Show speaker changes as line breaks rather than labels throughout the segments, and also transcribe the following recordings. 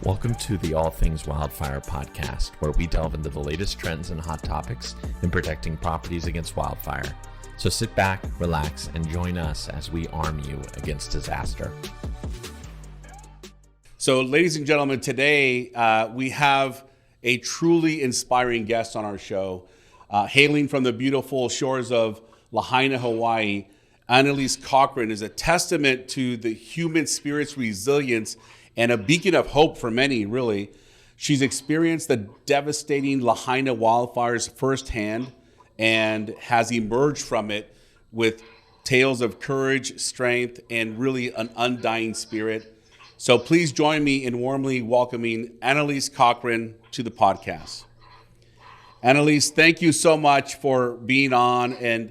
Welcome to the All Things Wildfire podcast, where we delve into the latest trends and hot topics in protecting properties against wildfire. So sit back, relax, and join us as we arm you against disaster.
So, ladies and gentlemen, today we have a truly inspiring guest on our show. Hailing from the beautiful shores of Lahaina, Hawaii, Annelise Cochran is a testament to the human spirit's resilience and a beacon of hope for many, really. She's experienced the devastating Lahaina wildfires firsthand and has emerged from it with tales of courage, strength, and really an undying spirit. So please join me in warmly welcoming Annelise Cochran to the podcast. Annelise, thank you so much for being on. And,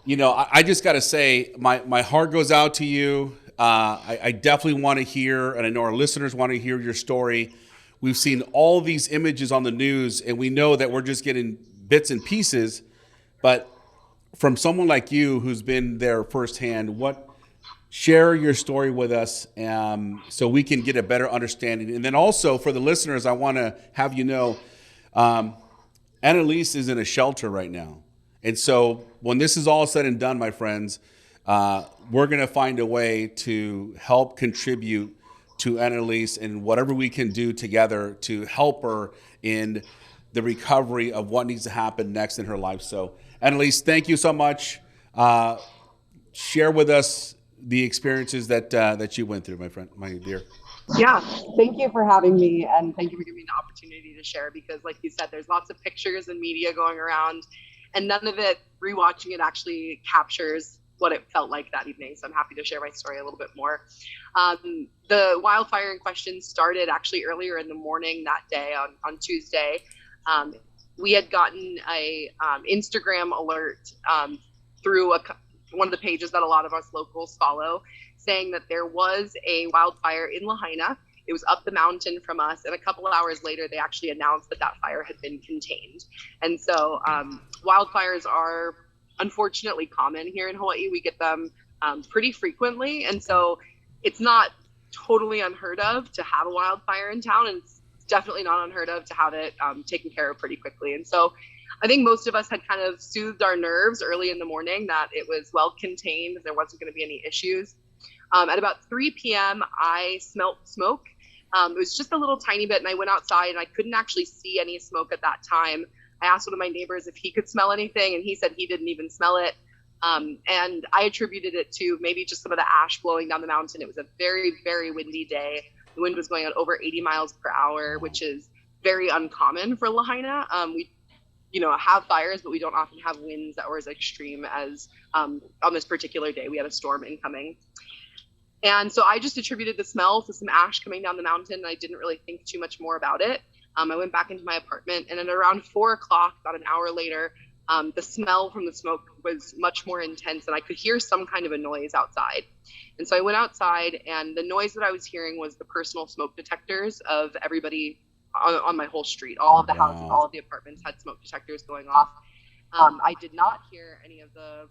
you know, I just got to say, my heart goes out to you. I definitely want to hear, and I know our listeners want to hear your story. We've seen all these images on the news, and we know that we're just getting bits and pieces. But from someone like you who's been there firsthand, share your story with us so we can get a better understanding. And then also for the listeners, I want to have you know, Annalise is in a shelter right now. And so when this is all said and done, my friends, we're going to find a way to help contribute to Annalise and whatever we can do together to help her in the recovery of what needs to happen next in her life. So, Annalise, thank you so much. Share with us the experiences that you went through, my friend, my dear.
Yeah, thank you for having me, and thank you for giving me the opportunity to share, because like you said, there's lots of pictures and media going around, and none of it, rewatching it, actually captures what it felt like that evening. So I'm happy to share my story a little bit more. The wildfire in question started actually earlier in the morning that day on Tuesday. We had gotten a Instagram alert through one of the pages that a lot of us locals follow, saying that there was a wildfire in Lahaina. It was up the mountain from us, and a couple of hours later, they actually announced that fire had been contained. And so wildfires are unfortunately common here in Hawaii. We get them pretty frequently, and so it's not totally unheard of to have a wildfire in town, and it's definitely not unheard of to have it taken care of pretty quickly. And so I think most of us had kind of soothed our nerves early in the morning that it was well contained, there wasn't going to be any issues. At about 3 p.m., I smelt smoke. It was just a little tiny bit, and I went outside and I couldn't actually see any smoke at that time. I asked one of my neighbors if he could smell anything, and he said he didn't even smell it. And I attributed it to maybe just some of the ash blowing down the mountain. It was a very, very windy day. The wind was going at over 80 miles per hour, which is very uncommon for Lahaina. We, have fires, but we don't often have winds that were as extreme as on this particular day. We had a storm incoming. And so I just attributed the smell to some ash coming down the mountain. I didn't really think too much more about it. I went back into my apartment, and at around 4 o'clock, about an hour later, the smell from the smoke was much more intense, and I could hear some kind of a noise outside. And so I went outside, and the noise that I was hearing was the personal smoke detectors of everybody on my whole street. All of the houses, all of the apartments had smoke detectors going off. I did not hear any of the,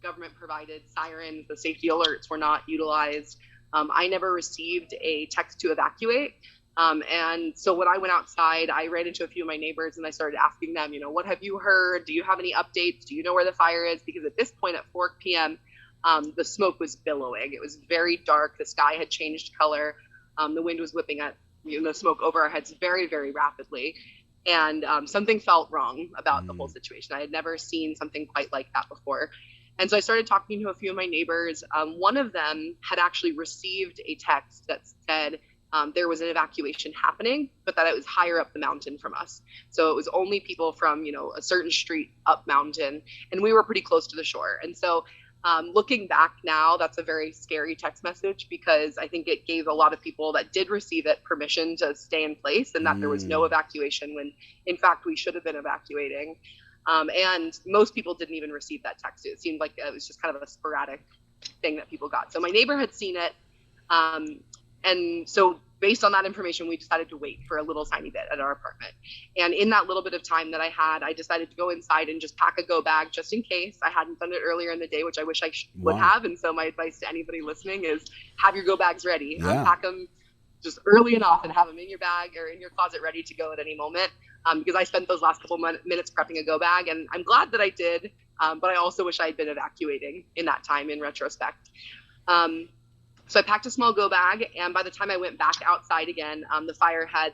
government-provided sirens. The safety alerts were not utilized. I never received a text to evacuate. And so when I went outside, I ran into a few of my neighbors and I started asking them, what have you heard? Do you have any updates? Do you know where the fire is? Because at this point at 4 p.m., the smoke was billowing. It was very dark. The sky had changed color. The wind was whipping at the smoke over our heads very, very rapidly. And something felt wrong about the whole situation. I had never seen something quite like that before. And so I started talking to a few of my neighbors. One of them had actually received a text that said, there was an evacuation happening, but that it was higher up the mountain from us. So it was only people from, a certain street up mountain, and we were pretty close to the shore. And so looking back now, that's a very scary text message, because I think it gave a lot of people that did receive it permission to stay in place, and that there was no evacuation when in fact we should have been evacuating. And most people didn't even receive that text. It seemed like it was just kind of a sporadic thing that people got. So my neighbor had seen it. And so based on that information, we decided to wait for a little tiny bit at our apartment. And in that little bit of time that I had, I decided to go inside and just pack a go bag just in case. I hadn't done it earlier in the day, which I wish I would have. And so my advice to anybody listening is have your go bags ready. Pack them just early enough and have them in your bag or in your closet ready to go at any moment. Because I spent those last couple minutes prepping a go bag, and I'm glad that I did. But I also wish I had been evacuating in that time in retrospect. So I packed a small go bag, and by the time I went back outside again, the fire had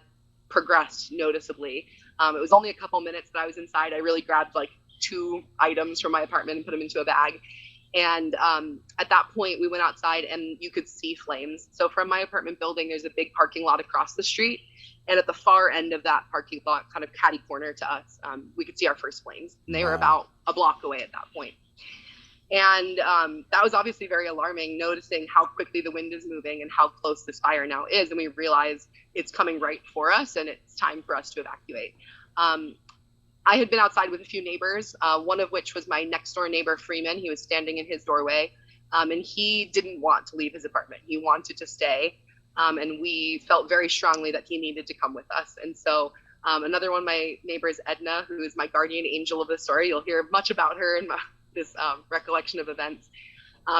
progressed noticeably. It was only a couple minutes that I was inside. I really grabbed like 2 items from my apartment and put them into a bag. And at that point, we went outside and you could see flames. So from my apartment building, there's a big parking lot across the street. And at the far end of that parking lot, kind of catty corner to us, we could see our first flames. And they were about a block away at that point. And that was obviously very alarming, noticing how quickly the wind is moving and how close this fire now is. And we realized it's coming right for us and it's time for us to evacuate. I had been outside with a few neighbors, one of which was my next door neighbor, Freeman. He was standing in his doorway, and he didn't want to leave his apartment. He wanted to stay, and we felt very strongly that he needed to come with us. And so another one of my neighbors, Edna, who is my guardian angel of the story, you'll hear much about her in this recollection of events.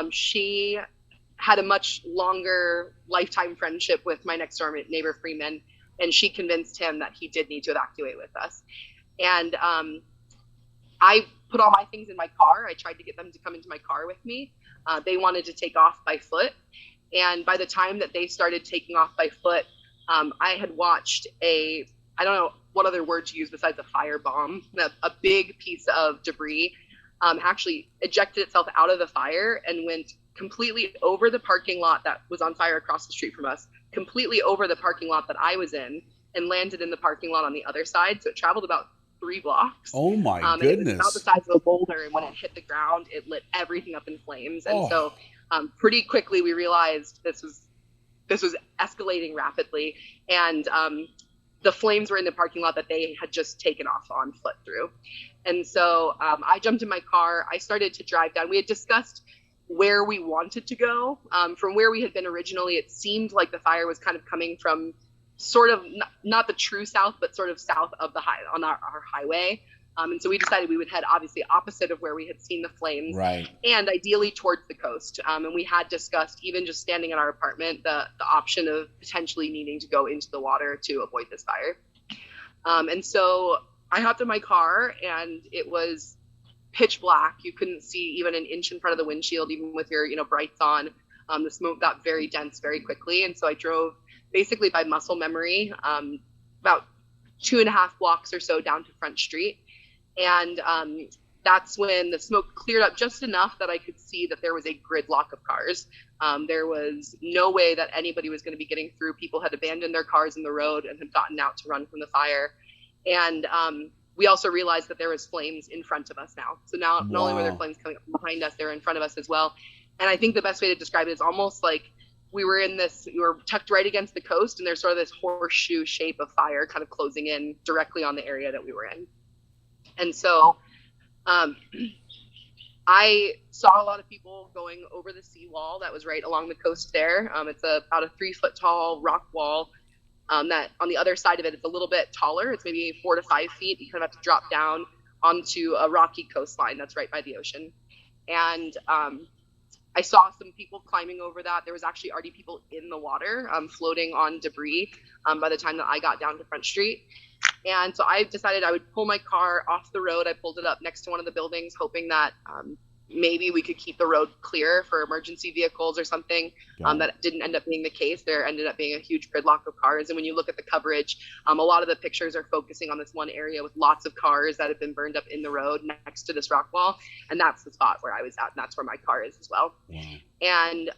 She had a much longer lifetime friendship with my next door neighbor, Freeman, and she convinced him that he did need to evacuate with us. And I put all my things in my car. I tried to get them to come into my car with me. They wanted to take off by foot. And by the time that they started taking off by foot, I had watched I don't know what other word to use besides a firebomb, a big piece of debris actually ejected itself out of the fire and went completely over the parking lot that was on fire across the street from us, completely over the parking lot that I was in, and landed in the parking lot on the other side. So it traveled about 3 blocks.
Oh my goodness.
It was about the size of a boulder, and when it hit the ground, it lit everything up in flames. And so pretty quickly we realized this was escalating rapidly, and the flames were in the parking lot that they had just taken off on foot through. And so I jumped in my car. I started to drive down. We had discussed where we wanted to go. From where we had been originally, it seemed like the fire was kind of coming from sort of not the true south, but sort of south of the on our highway. And so we decided we would head obviously opposite of where we had seen the flames,
right, and
ideally towards the coast. And we had discussed, even just standing in our apartment, the option of potentially needing to go into the water to avoid this fire. And so I hopped in my car, and it was pitch black. You couldn't see even an inch in front of the windshield, even with your brights on. The smoke got very dense very quickly. And so I drove basically by muscle memory, about 2.5 blocks or so down to Front Street. And that's when the smoke cleared up just enough that I could see that there was a gridlock of cars. There was no way that anybody was going to be getting through. People had abandoned their cars in the road and had gotten out to run from the fire. And we also realized that there was flames in front of us now. So now not only were there flames coming up behind us, they were in front of us as well. And I think the best way to describe it is almost like we were tucked right against the coast, and there's sort of this horseshoe shape of fire kind of closing in directly on the area that we were in. And so I saw a lot of people going over the seawall that was right along the coast there. It's about a 3-foot tall rock wall that on the other side of it, it's a little bit taller. It's maybe 4 to 5 feet. You kind of have to drop down onto a rocky coastline that's right by the ocean. And I saw some people climbing over that. There was actually already people in the water floating on debris by the time that I got down to Front Street. And so I decided I would pull my car off the road. I pulled it up next to one of the buildings, hoping that maybe we could keep the road clear for emergency vehicles or something. That didn't end up being the case. There ended up being a huge gridlock of cars. And when you look at the coverage, a lot of the pictures are focusing on this one area with lots of cars that have been burned up in the road next to this rock wall. And that's the spot where I was at, and that's where my car is as well. And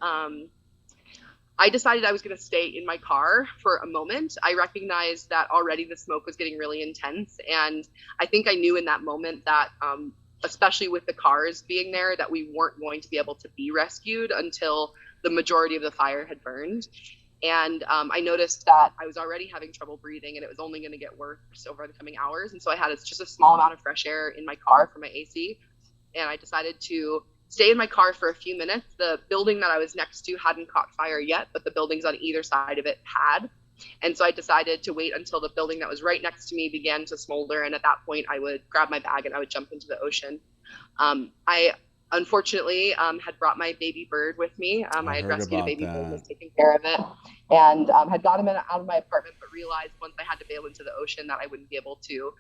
I decided I was going to stay in my car for a moment. I recognized that already the smoke was getting really intense. And I think I knew in that moment that especially with the cars being there, that we weren't going to be able to be rescued until the majority of the fire had burned. And I noticed that I was already having trouble breathing, and it was only going to get worse over the coming hours. And so I had just a small amount of fresh air in my car for my AC. And I decided to stay in my car for a few minutes. The building that I was next to hadn't caught fire yet, but the buildings on either side of it had. And so I decided to wait until the building that was right next to me began to smolder. And at that point, I would grab my bag and I would jump into the ocean. I unfortunately, had brought my baby bird with me. I had rescued a baby bird and was taking care of it, and had got him out of my apartment, but realized once I had to bail into the ocean that I wouldn't be able to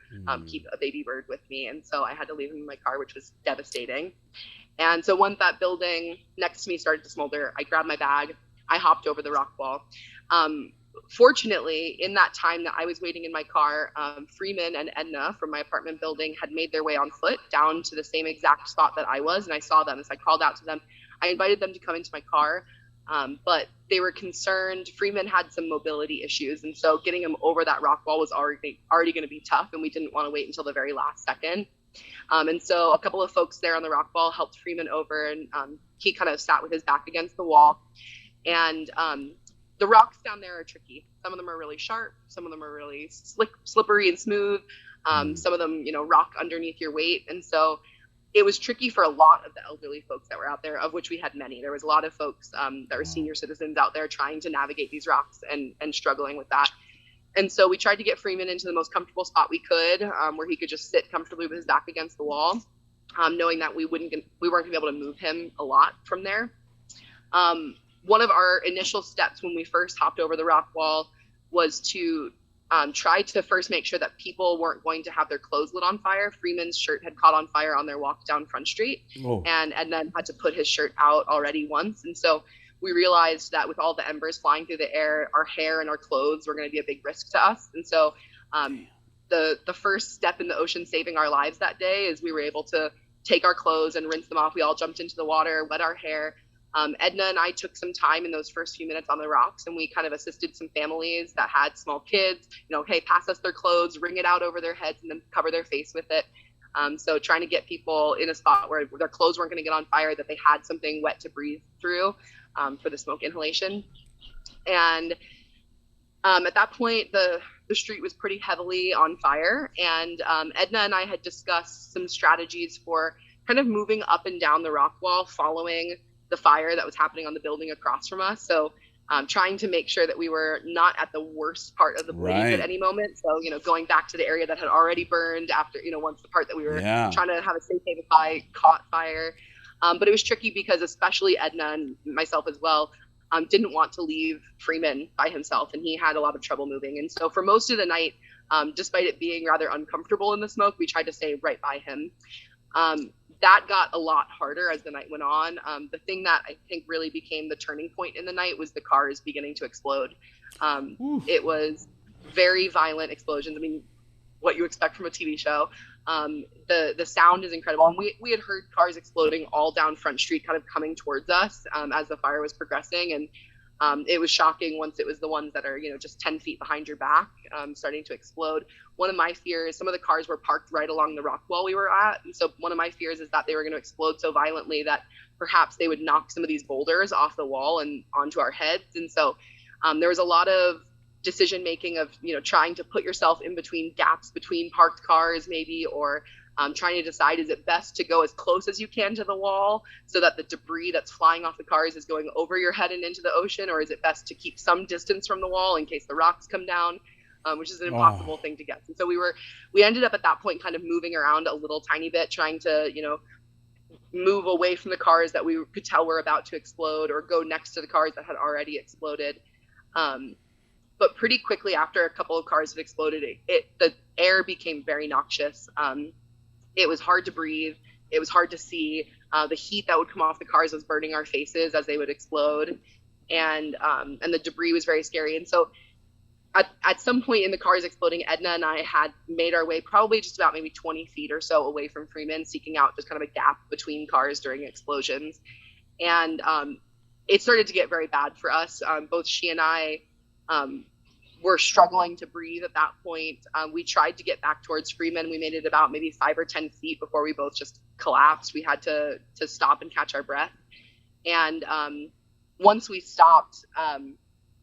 keep a baby bird with me. And so I had to leave him in my car, which was devastating. And so once that building next to me started to smolder, I grabbed my bag, I hopped over the rock wall. Fortunately, in that time that I was waiting in my car, Freeman and Edna from my apartment building had made their way on foot down to the same exact spot that I was, and I saw them. So I called out to them. I invited them to come into my car, but they were concerned. Freeman had some mobility issues, and so getting him over that rock wall was already going to be tough, and we didn't want to wait until the very last second. And so a couple of folks there on the rock wall helped Freeman over, and he kind of sat with his back against the wall. And the rocks down there are tricky. Some of them are really sharp. Some of them are really slippery and smooth. Some of them, rock underneath your weight. And so it was tricky for a lot of the elderly folks that were out there, of which we had many. There was a lot of folks that were senior citizens out there trying to navigate these rocks and struggling with that. And so we tried to get Freeman into the most comfortable spot we could, where he could just sit comfortably with his back against the wall, knowing that we weren't going to be able to move him a lot from there. One of our initial steps when we first hopped over the rock wall was to try to first make sure that people weren't going to have their clothes lit on fire. Freeman's shirt had caught on fire on their walk down Front Street, and then had to put his shirt out already once. And so we realized that with all the embers flying through the air, our hair and our clothes were going to be a big risk to us. And so the first step in the ocean saving our lives that day is we were able to take our clothes and rinse them off. We all jumped into the water, wet our hair. Edna and I took some time in those first few minutes on the rocks, and we kind of assisted some families that had small kids, hey, pass us their clothes, wring it out over their heads, and then cover their face with it. So trying to get people in a spot where their clothes weren't going to get on fire, that they had something wet to breathe through for the smoke inhalation. And at that point, the street was pretty heavily on fire, and Edna and I had discussed some strategies for kind of moving up and down the rock wall following the fire that was happening on the building across from us. So trying to make sure that we were not at the worst part of the blaze at any moment. So, going back to the area that had already burned after, once the part that we were trying to have a safe haven by caught fire. But it was tricky because especially Edna and myself as well, didn't want to leave Freeman by himself, and he had a lot of trouble moving. And so for most of the night, despite it being rather uncomfortable in the smoke, we tried to stay right by him. That got a lot harder as the night went on. The thing that I think really became the turning point in the night was the cars beginning to explode. It was very violent explosions. I mean, what you expect from a TV show. The sound is incredible. And we had heard cars exploding all down Front Street, kind of coming towards us as the fire was progressing. And it was shocking once it was the ones that are, just 10 feet behind your back, starting to explode. One of my fears, some of the cars were parked right along the rock wall we were at. And so one of my fears is that they were going to explode so violently that perhaps they would knock some of these boulders off the wall and onto our heads. And so there was a lot of decision making of, trying to put yourself in between gaps between parked cars maybe, or trying to decide, is it best to go as close as you can to the wall so that the debris that's flying off the cars is going over your head and into the ocean, or is it best to keep some distance from the wall in case the rocks come down, which is an impossible thing to get. And so we ended up at that point kind of moving around a little tiny bit, trying to, move away from the cars that we could tell were about to explode, or go next to the cars that had already exploded. But pretty quickly after a couple of cars had exploded, the air became very noxious. It was hard to breathe. It was hard to see. The heat that would come off the cars was burning our faces as they would explode. And the debris was very scary. And so at some point in the cars exploding, Edna and I had made our way probably just about maybe 20 feet or so away from Freeman, seeking out just kind of a gap between cars during explosions. And it started to get very bad for us. Both she and I were struggling to breathe at that point. We tried to get back towards Freeman. We made it about maybe 5 or 10 feet before we both just collapsed. We had to stop and catch our breath. And once we stopped,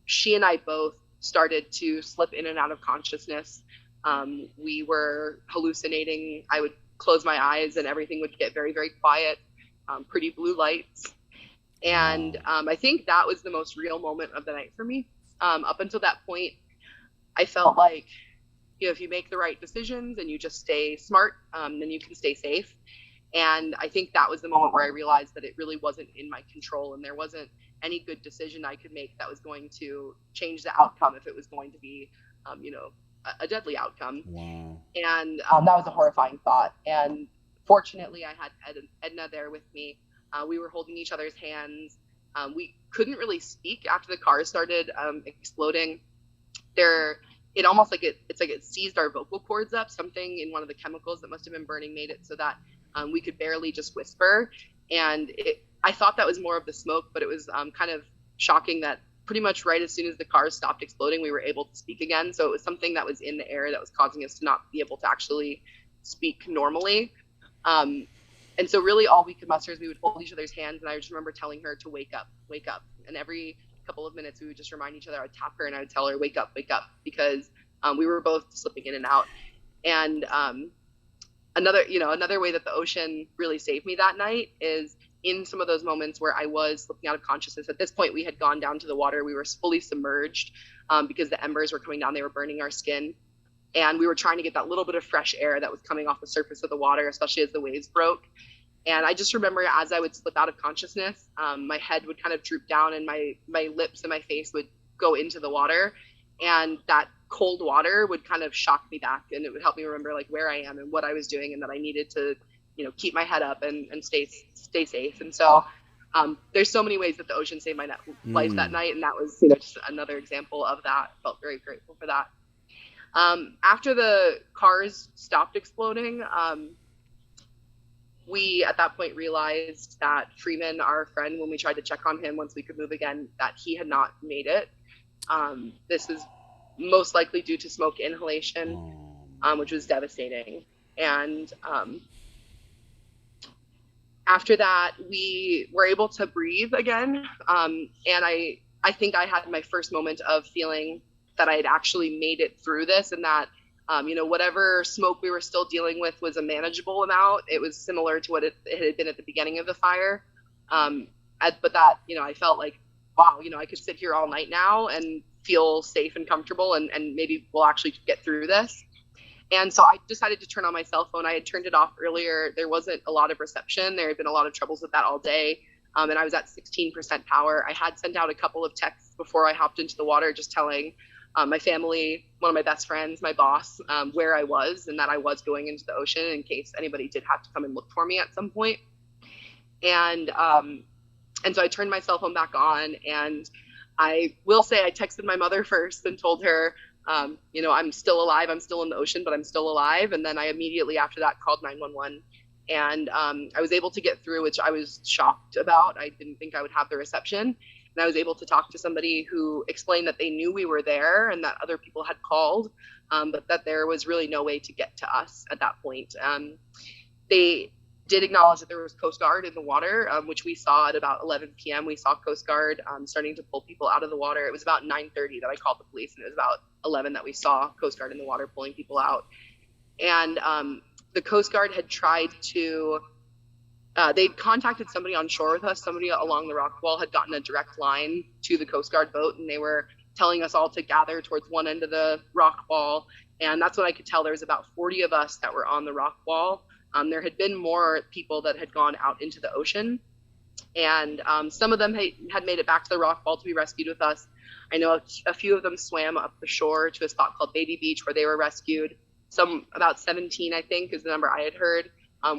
she and I both started to slip in and out of consciousness. We were hallucinating. I would close my eyes and everything would get very, very quiet, pretty blue lights. And I think that was the most real moment of the night for me. Up until that point, I felt like, if you make the right decisions and you just stay smart, then you can stay safe. And I think that was the moment where I realized that it really wasn't in my control, and there wasn't any good decision I could make that was going to change the outcome if it was going to be, a deadly outcome.
Wow.
And that was a horrifying thought. And fortunately, I had Edna there with me. We were holding each other's hands. We couldn't really speak after the cars started exploding. It almost like it's like it seized our vocal cords up. Something in one of the chemicals that must have been burning made it so that we could barely just whisper. And I thought that was more of the smoke, but it was kind of shocking that pretty much right as soon as the cars stopped exploding, we were able to speak again. So it was something that was in the air that was causing us to not be able to actually speak normally. And so really all we could muster is we would hold each other's hands. And I just remember telling her to wake up. And every couple of minutes we would just remind each other. I would tap her and I would tell her, wake up, because we were both slipping in and out. And another way that the ocean really saved me that night is in some of those moments where I was slipping out of consciousness. At this point, we had gone down to the water. We were fully submerged because the embers were coming down. They were burning our skin. And we were trying to get that little bit of fresh air that was coming off the surface of the water, especially as the waves broke. And I just remember as I would slip out of consciousness, my head would kind of droop down and my lips and my face would go into the water. And that cold water would kind of shock me back, and it would help me remember like where I am and what I was doing, and that I needed to, keep my head up and stay safe. And so there's so many ways that the ocean saved my life that night. And that was, just another example of that. I felt very grateful for that. After the cars stopped exploding, we at that point realized that Freeman, our friend, when we tried to check on him once we could move again, that he had not made it. This is most likely due to smoke inhalation, which was devastating. And after that, we were able to breathe again. And I think I had my first moment of feeling that I had actually made it through this, and that whatever smoke we were still dealing with was a manageable amount. It was similar to what it had been at the beginning of the fire. But that, I felt like, wow, I could sit here all night now and feel safe and comfortable, and maybe we'll actually get through this. And so I decided to turn on my cell phone. I had turned it off earlier. There wasn't a lot of reception. There had been a lot of troubles with that all day. And I was at 16% power. I had sent out a couple of texts before I hopped into the water, just telling my family, one of my best friends, my boss, where I was and that I was going into the ocean in case anybody did have to come and look for me at some point. And so I turned my cell phone back on, and I will say I texted my mother first and told her, I'm still alive. I'm still in the ocean, but I'm still alive. And then I immediately after that called 911. And I was able to get through, which I was shocked about. I didn't think I would have the reception. And I was able to talk to somebody who explained that they knew we were there and that other people had called, but that there was really no way to get to us at that point. They did acknowledge that there was Coast Guard in the water, which we saw at about 11 p.m. We saw Coast Guard starting to pull people out of the water. It was about 9:30 that I called the police, and it was about 11 that we saw Coast Guard in the water pulling people out. And the Coast Guard had tried to, they'd contacted somebody on shore with us. Somebody along the rock wall had gotten a direct line to the Coast Guard boat, and they were telling us all to gather towards one end of the rock wall. And that's what I could tell. There was about 40 of us that were on the rock wall. There had been more people that had gone out into the ocean, and some of them had made it back to the rock wall to be rescued with us. I know a few of them swam up the shore to a spot called Baby Beach where they were rescued. Some, about 17, I think, is the number I had heard,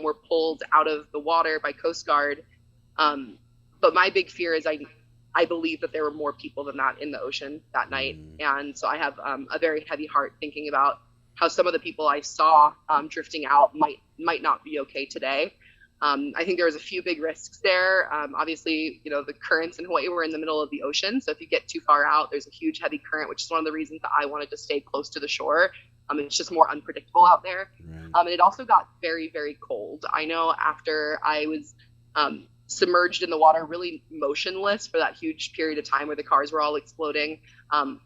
were pulled out of the water by Coast Guard. But my big fear is I believe that there were more people than that in the ocean that night. And so I have a very heavy heart thinking about how some of the people I saw drifting out might not be okay today. I think there was a few big risks there. Obviously, the currents in Hawaii were in the middle of the ocean. So if you get too far out, there's a huge heavy current, which is one of the reasons that I wanted to stay close to the shore. It's just more unpredictable out there. Right. And it also got very, very cold. I know after I was submerged in the water, really motionless for that huge period of time where the cars were all exploding.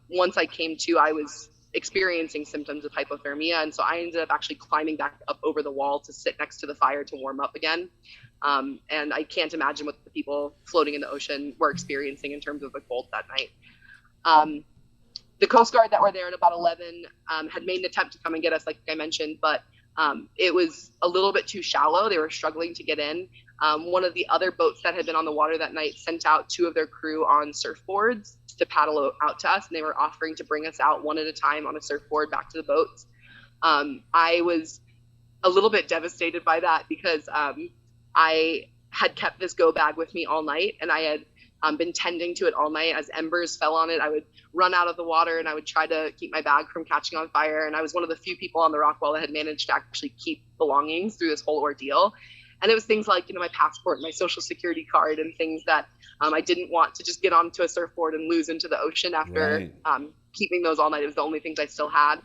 Once I came to, I was experiencing symptoms of hypothermia. And so I ended up actually climbing back up over the wall to sit next to the fire to warm up again. And I can't imagine what the people floating in the ocean were experiencing in terms of the cold that night. The Coast Guard that were there at about 11 had made an attempt to come and get us, like I mentioned, but It was a little bit too shallow. They were struggling to get in. One of the other boats that had been on the water that night sent out 2 of their crew on surfboards to paddle out to us, and they were offering to bring us out one at a time on a surfboard back to the boats. I was a little bit devastated by that because I had kept this go bag with me all night, and I had been tending to it all night. As embers fell on it, I would run out of the water and I would try to keep my bag from catching on fire. And I was one of the few people on the rock wall that had managed to actually keep belongings through this whole ordeal. And it was things like, my passport, my social security card, and things that I didn't want to just get onto a surfboard and lose into the ocean after keeping those all night. It was the only things I still had.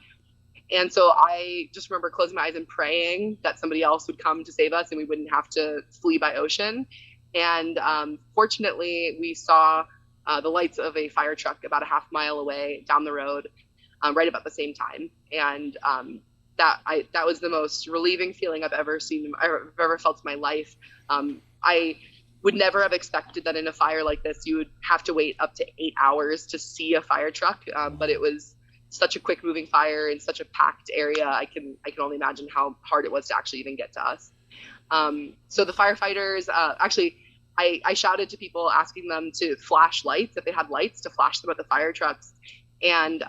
And so I just remember closing my eyes and praying that somebody else would come to save us and we wouldn't have to flee by ocean. And fortunately, we saw the lights of a fire truck about a half mile away down the road, right about the same time. And that was the most relieving feeling I've ever felt in my life. I would never have expected that in a fire like this, you would have to wait up to 8 hours to see a fire truck. But it was such a quick moving fire in such a packed area. I can only imagine how hard it was to actually even get to us. So the firefighters, I shouted to people asking them to flash lights, if they had lights, to flash them at the fire trucks. And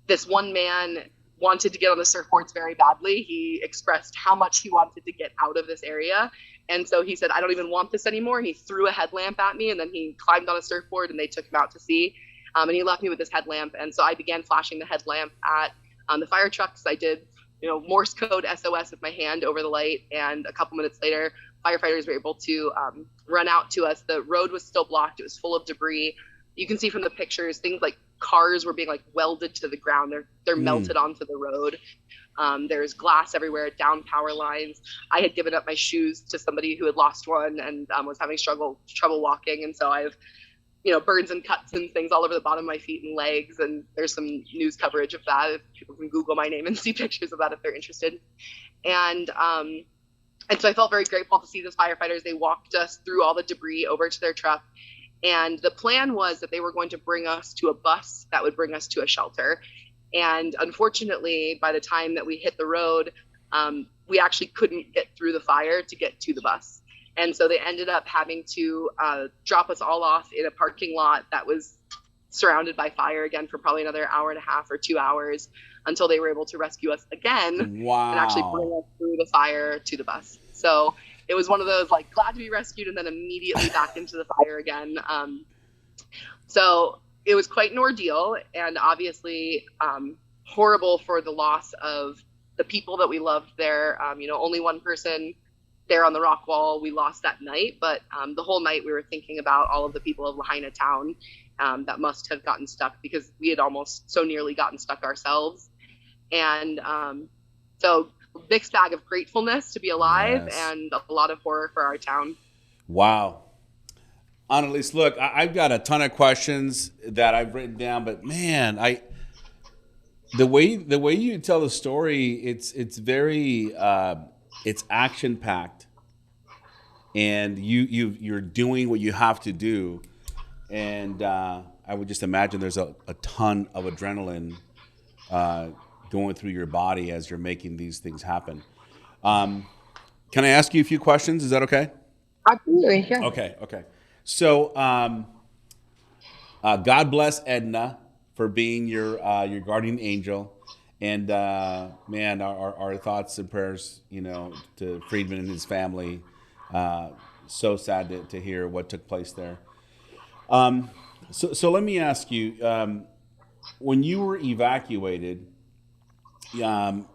this one man wanted to get on the surfboards very badly. He expressed how much he wanted to get out of this area. And so he said, I don't even want this anymore. And he threw a headlamp at me, and then he climbed on a surfboard and they took him out to sea. And he left me with this headlamp. And so I began flashing the headlamp at the fire trucks. I did, Morse code SOS with my hand over the light. And a couple minutes later, firefighters were able to run out to us. The road was still blocked. It was full of debris. You can see from the pictures, things like cars were being welded to the ground. They're melted onto the road. There's glass everywhere, down power lines. I had given up my shoes to somebody who had lost one and was having trouble walking. And so I have, burns and cuts and things all over the bottom of my feet and legs. And there's some news coverage of that. If people can Google my name and see pictures of that if they're interested. And so I felt very grateful to see those firefighters. They walked us through all the debris over to their truck. And the plan was that they were going to bring us to a bus that would bring us to a shelter. And unfortunately, by the time that we hit the road, we actually couldn't get through the fire to get to the bus. And so they ended up having to drop us all off in a parking lot that was surrounded by fire again for probably another hour and a half or 2 hours until they were able to rescue us again. And actually bring us through the fire to the bus. So it was one of those glad to be rescued and then immediately back into the fire again. So it was quite an ordeal, and obviously horrible for the loss of the people that we loved there. Only one person there on the rock wall we lost that night, but the whole night we were thinking about all of the people of Lahaina town that must have gotten stuck because we had almost so nearly gotten stuck ourselves. And so mixed bag of gratefulness to be alive and a lot of horror for our town.
Wow. Annalise, look, I've got a ton of questions that I've written down, but man, the way you tell the story, it's very it's action packed, and you're doing what you have to do, and I would just imagine there's a ton of adrenaline going through your body as you're making these things happen. Can I ask you a few questions? Is that okay?
Absolutely, sure.
Okay. So, God bless Edna for being your guardian angel, and man, our thoughts and prayers, to Friedman and his family. So sad to hear what took place there. So let me ask you, when you were evacuated, when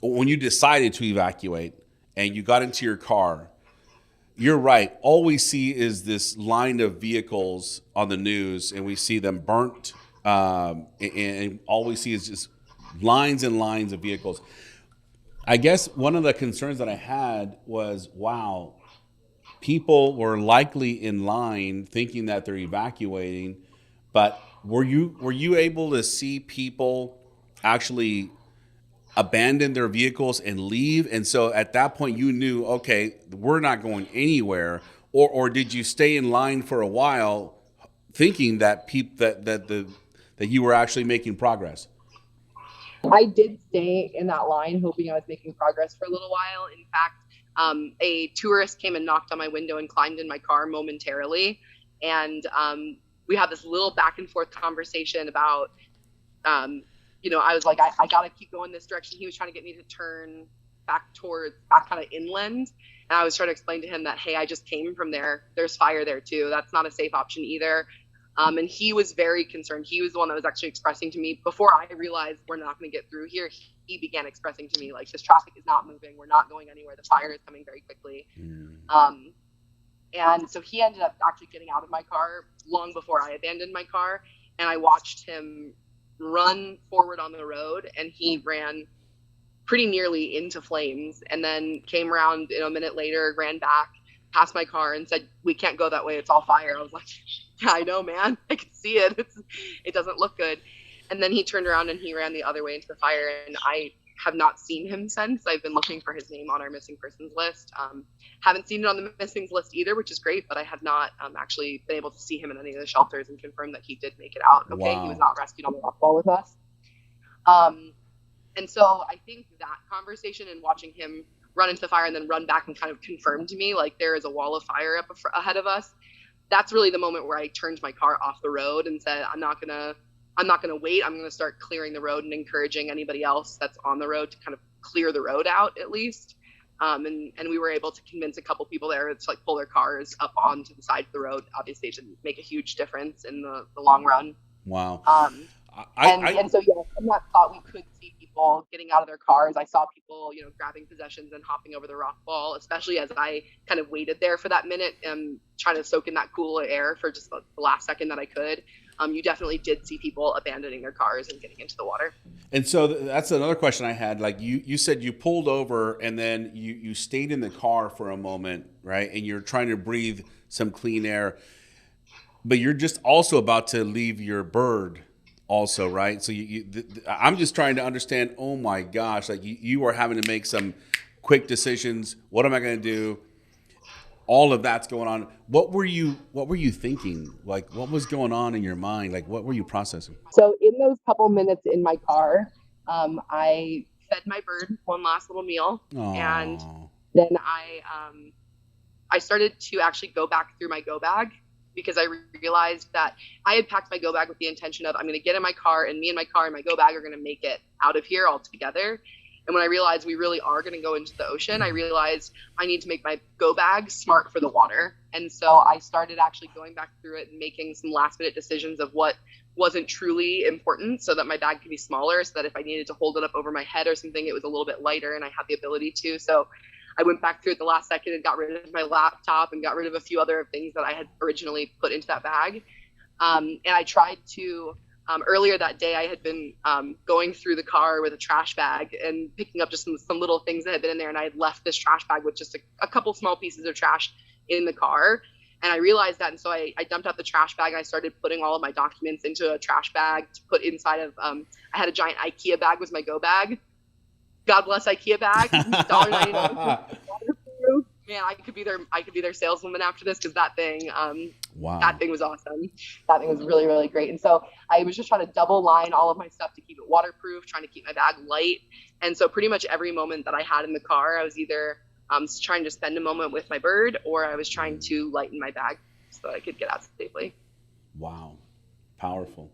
you decided to evacuate and you got into your car, you're right. All we see is this line of vehicles on the news, and we see them burnt. And all we see is just lines and lines of vehicles. I guess one of the concerns that I had was, wow, people were likely in line thinking that they're evacuating, but were you able to see people actually abandon their vehicles and leave? And so at that point you knew, okay, we're not going anywhere, or did you stay in line for a while thinking that that you were actually making progress?
I did stay in that line hoping I was making progress for a little while. In fact, a tourist came and knocked on my window and climbed in my car momentarily. And we had this little back and forth conversation about, I was like, I got to keep going this direction. He was trying to get me to turn back kind of inland. And I was trying to explain to him that, hey, I just came from there. There's fire there too. That's not a safe option either. And he was very concerned. He was the one that was actually expressing to me before I realized we're not going to get through here. He began expressing to me like, this traffic is not moving. We're not going anywhere. The fire is coming very quickly. And so he ended up actually getting out of my car long before I abandoned my car. And I watched him run forward on the road, and he ran pretty nearly into flames, and then came around a minute later, ran back past my car and said, we can't go that way. It's all fire. I was like, yeah, I know, man. I can see it. It doesn't look good. And then he turned around and he ran the other way into the fire. And I have not seen him since. I've been looking for his name on our missing persons list. Haven't seen it on the missing list either, which is great, but I have not actually been able to see him in any of the shelters and confirm that he did make it out. Okay. Wow. He was not rescued on the rock wall with us. And so I think that conversation and watching him run into the fire and then run back and kind of confirmed to me like there is a wall of fire up ahead of us. That's really the moment where I turned my car off the road and said, I'm not gonna wait. I'm gonna start clearing the road and encouraging anybody else that's on the road to kind of clear the road out at least. And we were able to convince a couple people there to like pull their cars up onto the side of the road. Obviously, it didn't make a huge difference in the long run.
Wow.
And so, yeah, from that thought, we could see people getting out of their cars. I saw people, grabbing possessions and hopping over the rock wall, especially as I kind of waited there for that minute and trying to soak in that cool air for just the last second that I could. You definitely did see people abandoning their cars and getting into the water.
And so that's another question I had. Like you said you pulled over and then you stayed in the car for a moment, right? And you're trying to breathe some clean air, but you're just also about to leave your bird also, right? So I'm just trying to understand, oh my gosh, like you are having to make some quick decisions. What am I going to do? All of that's going on. What were you thinking? Like, what was going on in your mind? Like, what were you processing?
So in those couple minutes in my car, I fed my bird one last little meal. Aww. And then I started to actually go back through my go bag, because I realized that I had packed my go bag with the intention of I'm going to get in my car and me and my car and my go bag are going to make it out of here all together. And when I realized we really are going to go into the ocean, I realized I need to make my go bag smart for the water. And so I started actually going back through it and making some last minute decisions of what wasn't truly important so that my bag could be smaller, so that if I needed to hold it up over my head or something, it was a little bit lighter and I had the ability to. So I went back through at the last second and got rid of my laptop and got rid of a few other things that I had originally put into that bag. And I tried to, earlier that day, I had been going through the car with a trash bag and picking up just some little things that had been in there. And I had left this trash bag with just a couple small pieces of trash in the car. And I realized that. And so I dumped out the trash bag and I started putting all of my documents into a trash bag to put inside of, I had a giant IKEA bag was my go bag. God bless IKEA bag, $1.99. Waterproof. Man, I could be their saleswoman after this, because that thing,
wow,
that thing was awesome. That thing was really, really great. And so I was just trying to double line all of my stuff to keep it waterproof, trying to keep my bag light. And so pretty much every moment that I had in the car, I was either trying to spend a moment with my bird, or I was trying to lighten my bag so I could get out safely.
Wow, powerful.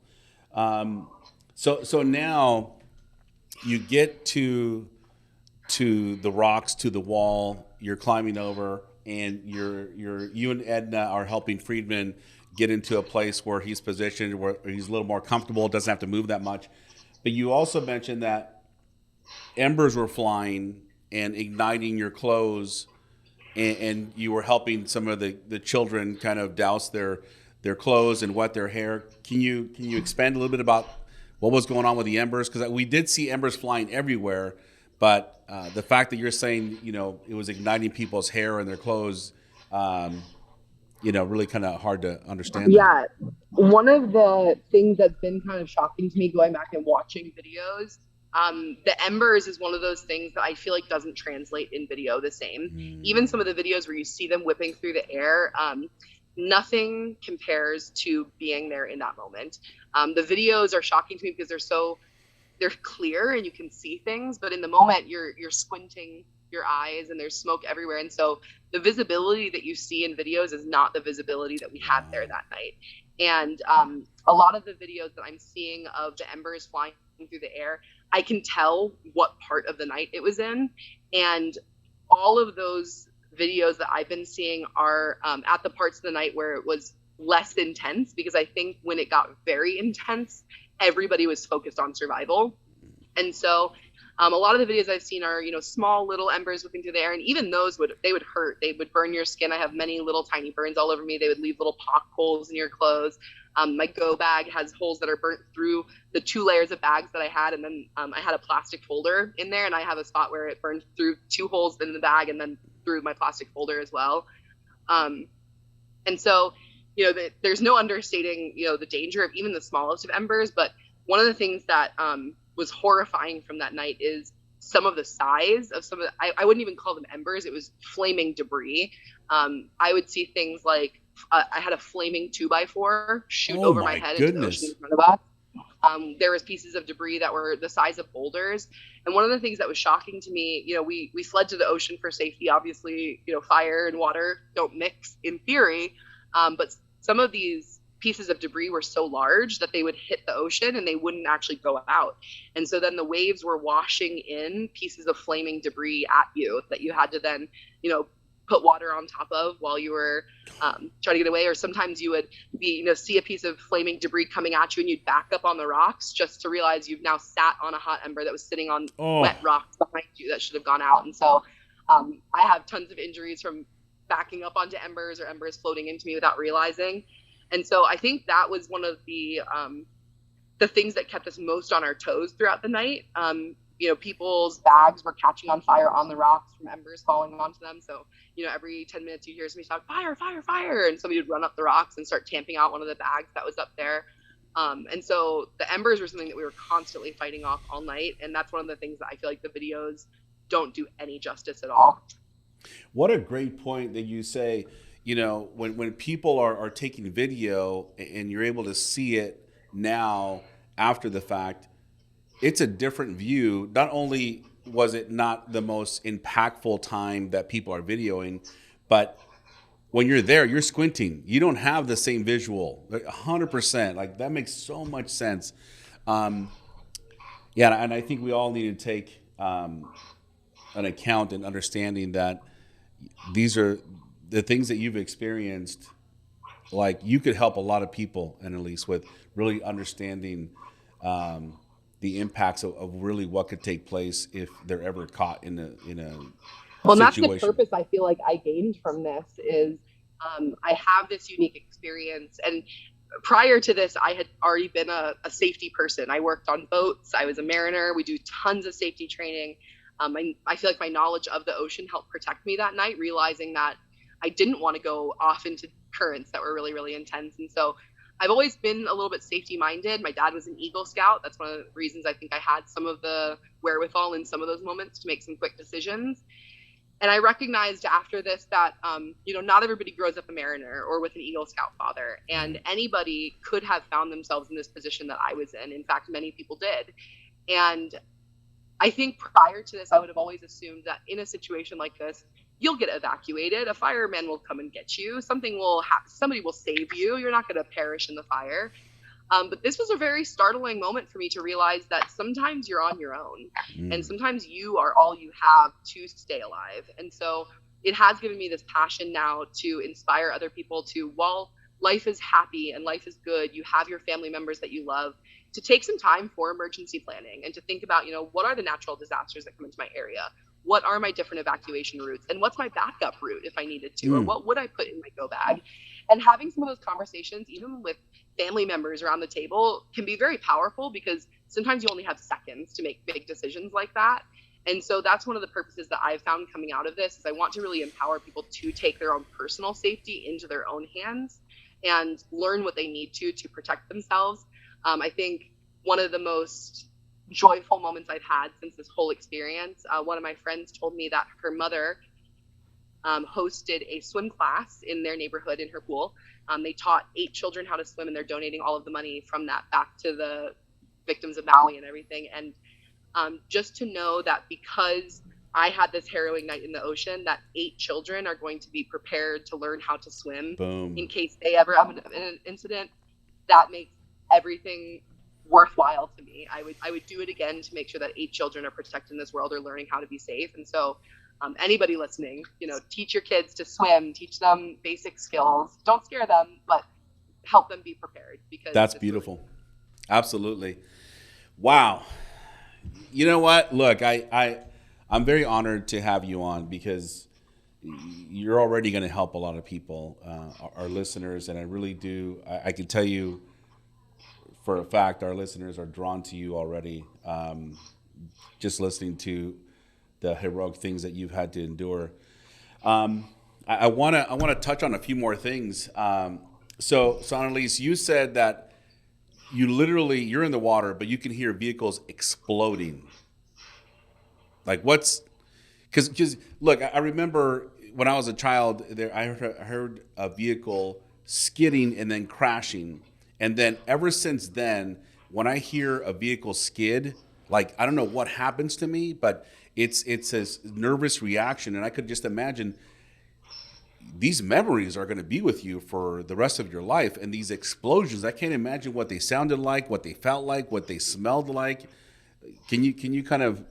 So now you get to the rocks, to the wall, you're climbing over, and you and Edna are helping Friedman get into a place where he's positioned, where he's a little more comfortable, doesn't have to move that much. But you also mentioned that embers were flying and igniting your clothes, and you were helping some of the children kind of douse their clothes and wet their hair. Can you expand a little bit about what was going on with the embers? Because we did see embers flying everywhere, but the fact that you're saying, it was igniting people's hair and their clothes, really kind of hard to understand.
Yeah. One of the things that's been kind of shocking to me going back and watching videos, the embers is one of those things that I feel like doesn't translate in video the same. Even some of the videos where you see them whipping through the air, nothing compares to being there in that moment. The videos are shocking to me because they're so they're clear and you can see things, but in the moment you're squinting your eyes and there's smoke everywhere. And so the visibility that you see in videos is not the visibility that we had there that night. And a lot of the videos that I'm seeing of the embers flying through the air, I can tell what part of the night it was in. And all of those videos that I've been seeing are at the parts of the night where it was less intense, because I think when it got very intense, everybody was focused on survival. And so a lot of the videos I've seen are, small little embers whipping through the air, and even those would hurt. They would burn your skin. I have many little tiny burns all over me. They would leave little pock holes in your clothes. My go bag has holes that are burnt through the 2 layers of bags that I had, and then I had a plastic folder in there, and I have a spot where it burned through 2 holes in the bag and then through my plastic folder as well. And so, there's no understating, the danger of even the smallest of embers. But one of the things that was horrifying from that night is some of the size of some of the, I wouldn't even call them embers. It was flaming debris. I would see things like, I had a flaming 2x4 shoot over my head into the ocean in front of us. There was pieces of debris that were the size of boulders. And one of the things that was shocking to me, we fled to the ocean for safety. Obviously, fire and water don't mix in theory. But some of these pieces of debris were so large that they would hit the ocean and they wouldn't actually go out. And so then the waves were washing in pieces of flaming debris at you that you had to then, put water on top of while you were trying to get away. Or sometimes you would be, see a piece of flaming debris coming at you and you'd back up on the rocks just to realize you've now sat on a hot ember that was sitting on wet rocks behind you that should have gone out. And so I have tons of injuries from backing up onto embers or embers floating into me without realizing. And so I think that was one of the things that kept us most on our toes throughout the night. People's bags were catching on fire on the rocks from embers falling onto them. So, every 10 minutes you hear somebody shout, fire, fire, fire. And somebody would run up the rocks and start tamping out one of the bags that was up there. And so the embers were something that we were constantly fighting off all night. And that's one of the things that I feel like the videos don't do any justice at all.
What a great point that you say, when people are taking video and you're able to see it now after the fact, it's a different view. Not only was it not the most impactful time that people are videoing, but when you're there, you're squinting. You don't have the same visual, 100%. Like, that makes so much sense. And I think we all need to take an account and understanding that these are the things that you've experienced. Like, you could help a lot of people, Annalise, with really understanding the impacts of really what could take place if they're ever caught in a
well,
situation.
That's the purpose I feel like I gained from this is I have this unique experience. And prior to this, I had already been a safety person. I worked on boats. I was a mariner. We do tons of safety training. I feel like my knowledge of the ocean helped protect me that night, realizing that I didn't want to go off into currents that were really, really intense. And so I've always been a little bit safety minded. My dad was an Eagle Scout. That's one of the reasons I think I had some of the wherewithal in some of those moments to make some quick decisions. And I recognized after this that, not everybody grows up a mariner or with an Eagle Scout father, and anybody could have found themselves in this position that I was in. In fact, many people did. And I think prior to this, I would have always assumed that in a situation like this, you'll get evacuated. A fireman will come and get you. Something will happen. Somebody will save you. You're not going to perish in the fire. But this was a very startling moment for me to realize that sometimes you're on your own, and sometimes you are all you have to stay alive. And so it has given me this passion now to inspire other people to, while life is happy and life is good, you have your family members that you love, to take some time for emergency planning and to think about, what are the natural disasters that come into my area? What are my different evacuation routes? And what's my backup route if I needed to? Or what would I put in my go bag? And having some of those conversations, even with family members around the table, can be very powerful, because sometimes you only have seconds to make big decisions like that. And so that's one of the purposes that I've found coming out of this, is I want to really empower people to take their own personal safety into their own hands and learn what they need to protect themselves. I think one of the most joyful moments I've had since this whole experience, one of my friends told me that her mother hosted a swim class in their neighborhood in her pool. They taught 8 children how to swim, and they're donating all of the money from that back to the victims of Maui and everything. And just to know that because I had this harrowing night in the ocean, that 8 children are going to be prepared to learn how to swim.
Boom.
In case they ever have an incident, that makes everything worthwhile to me. I would do it again to make sure that 8 children are protected in this world, or learning how to be safe. And so anybody listening, teach your kids to swim, teach them basic skills. Don't scare them, but help them be prepared, because
that's beautiful. Really- Absolutely. Wow. You know what? Look, I'm very honored to have you on, because you're already going to help a lot of people, our listeners. And I really do. I can tell you for a fact, our listeners are drawn to you already. Just listening to the heroic things that you've had to endure. I want to touch on a few more things. So Annalise, you said that you're in the water, but you can hear vehicles exploding. Like because look, I remember when I was a child, I heard a vehicle skidding and then crashing. And then ever since then, when I hear a vehicle skid, like, I don't know what happens to me, but it's a nervous reaction. And I could just imagine these memories are going to be with you for the rest of your life. And these explosions, I can't imagine what they sounded like, what they felt like, what they smelled like. Can you kind of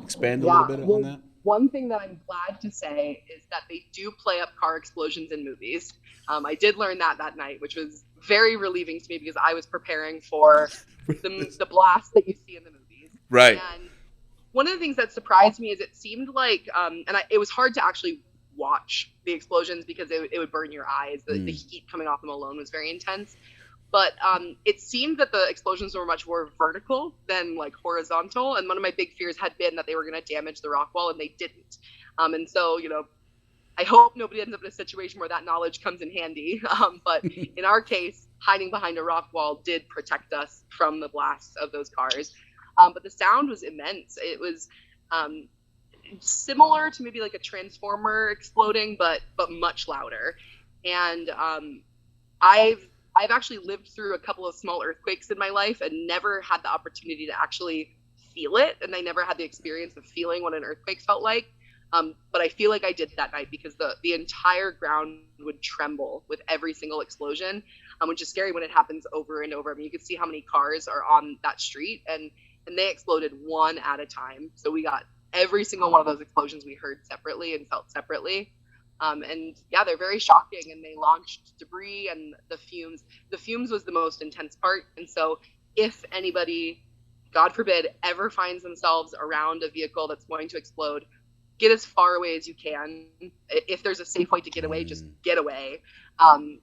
expand a little bit on that?
One thing that I'm glad to say is that they do play up car explosions in movies. I did learn that night, which was very relieving to me, because I was preparing for the blast that you see in the movies.
Right.
And one of the things that surprised me is it seemed like, it was hard to actually watch the explosions, because it would burn your eyes. The heat coming off them alone was very intense. But it seemed that the explosions were much more vertical than like horizontal. And one of my big fears had been that they were going to damage the rock wall, and they didn't. And so, I hope nobody ends up in a situation where that knowledge comes in handy. But in our case, hiding behind a rock wall did protect us from the blasts of those cars. But the sound was immense. It was similar to maybe like a transformer exploding, but much louder. And I've actually lived through a couple of small earthquakes in my life and never had the opportunity to actually feel it. And I never had the experience of feeling what an earthquake felt like. But I feel like I did that night, because the entire ground would tremble with every single explosion, which is scary when it happens over and over. I mean, you could see how many cars are on that street, and they exploded one at a time. So we got every single one of those explosions we heard separately and felt separately. And yeah, they're very shocking, and they launched debris and the fumes was the most intense part. And so if anybody, God forbid, ever finds themselves around a vehicle that's going to explode, get as far away as you can. If there's a safe way to get away, just get away. And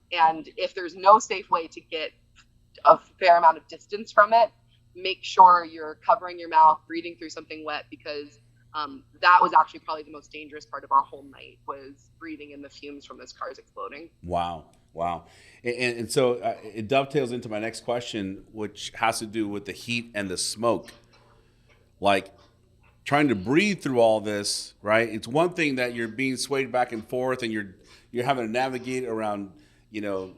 if there's no safe way to get a fair amount of distance from it, make sure you're covering your mouth, breathing through something wet, because that was actually probably the most dangerous part of our whole night, was breathing in the fumes from those cars exploding.
Wow. And so it dovetails into my next question, which has to do with the heat and the smoke. Like, trying to breathe through all this, right? It's one thing that you're being swayed back and forth, and you're having to navigate around,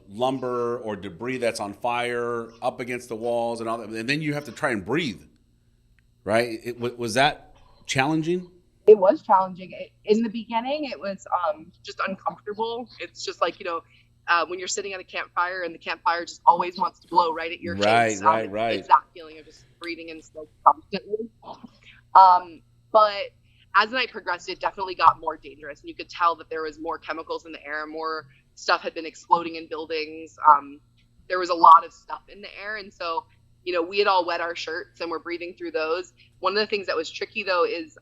lumber or debris that's on fire up against the walls and all that, and then you have to try and breathe, right? Was that challenging?
It was challenging. In the beginning, it was just uncomfortable. It's just like, when you're sitting at a campfire and the campfire just always wants to blow right at your face. Right. It's that feeling of just breathing in smoke constantly. But as the night progressed, it definitely got more dangerous, and you could tell that there was more chemicals in the air, more stuff had been exploding in buildings. There was a lot of stuff in the air. And so, we had all wet our shirts and we're breathing through those. One of the things that was tricky though is,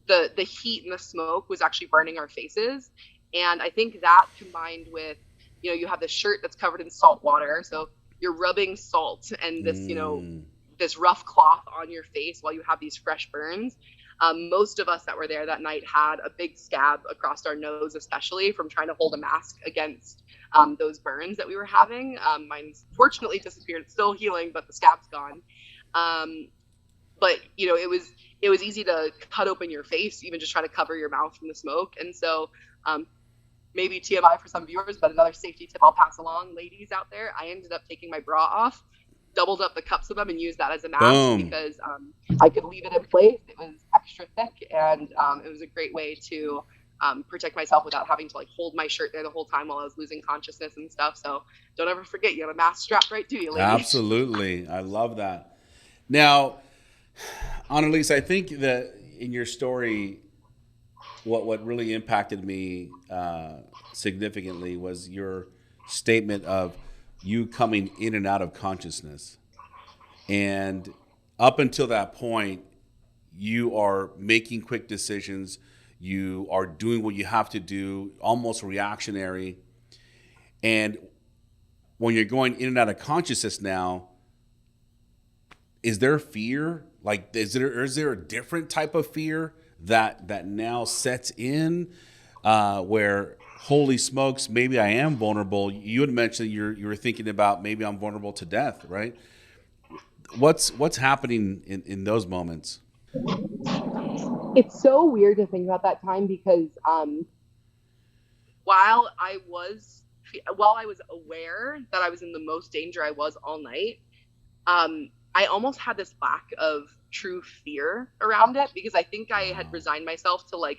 the heat and the smoke was actually burning our faces. And I think that combined with, you have the shirt that's covered in salt water. So you're rubbing salt and this, this rough cloth on your face while you have these fresh burns. Most of us that were there that night had a big scab across our nose, especially from trying to hold a mask against those burns that we were having. Mine's fortunately disappeared. It's still healing, but the scab's gone. But it was easy to cut open your face, even just trying to cover your mouth from the smoke. And so maybe TMI for some viewers, but another safety tip I'll pass along, ladies out there, I ended up taking my bra off doubled up the cups of them and used that as a mask.
Boom.
Because I could leave it in place. It was extra thick, and it was a great way to protect myself without having to like hold my shirt there the whole time while I was losing consciousness and stuff. So don't ever forget, you have a mask strapped right to you, lady.
Absolutely. I love that. Now, Annalise, I think that in your story, what really impacted me significantly was your statement of you coming in and out of consciousness. And up until that point, you are making quick decisions. You are doing what you have to do, almost reactionary. And when you're going in and out of consciousness now, is there fear? Like, is there a different type of fear that now sets in where, holy smokes, maybe I am vulnerable? You had mentioned you were thinking about maybe I'm vulnerable to death, right? What's happening in those moments?
It's so weird to think about that time because while I was aware that I was in the most danger I was all night, I almost had this lack of true fear around it because I think I had resigned myself to like,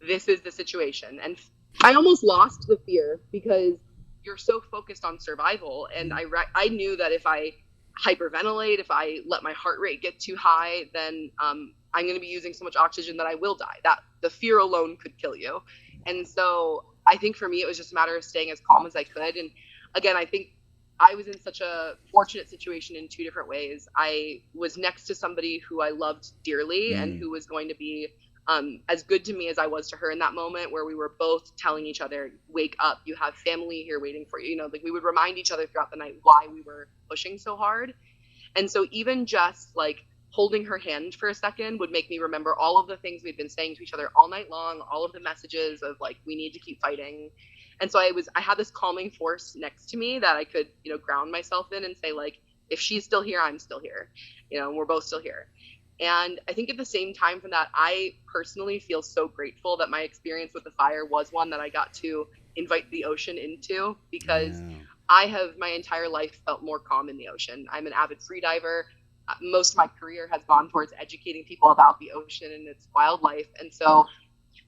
this is the situation. And I almost lost the fear because you're so focused on survival. And I knew that if I hyperventilate, if I let my heart rate get too high, then I'm going to be using so much oxygen that I will die. That the fear alone could kill you. And so I think for me, it was just a matter of staying as calm as I could. And again, I think I was in such a fortunate situation in two different ways. I was next to somebody who I loved dearly and who was going to be as good to me as I was to her in that moment, where we were both telling each other, wake up, you have family here waiting for you. You know, like we would remind each other throughout the night why we were pushing so hard. And so even just like holding her hand for a second would make me remember all of the things we'd been saying to each other all night long, all of the messages of like, we need to keep fighting. And so I had this calming force next to me that I could, you know, ground myself in and say like, if she's still here, I'm still here, you know, and we're both still here. And I think at the same time from that, I personally feel so grateful that my experience with the fire was one that I got to invite the ocean into, because I have my entire life felt more calm in the ocean. I'm an avid free diver. Most of my career has gone towards educating people about the ocean and its wildlife. And so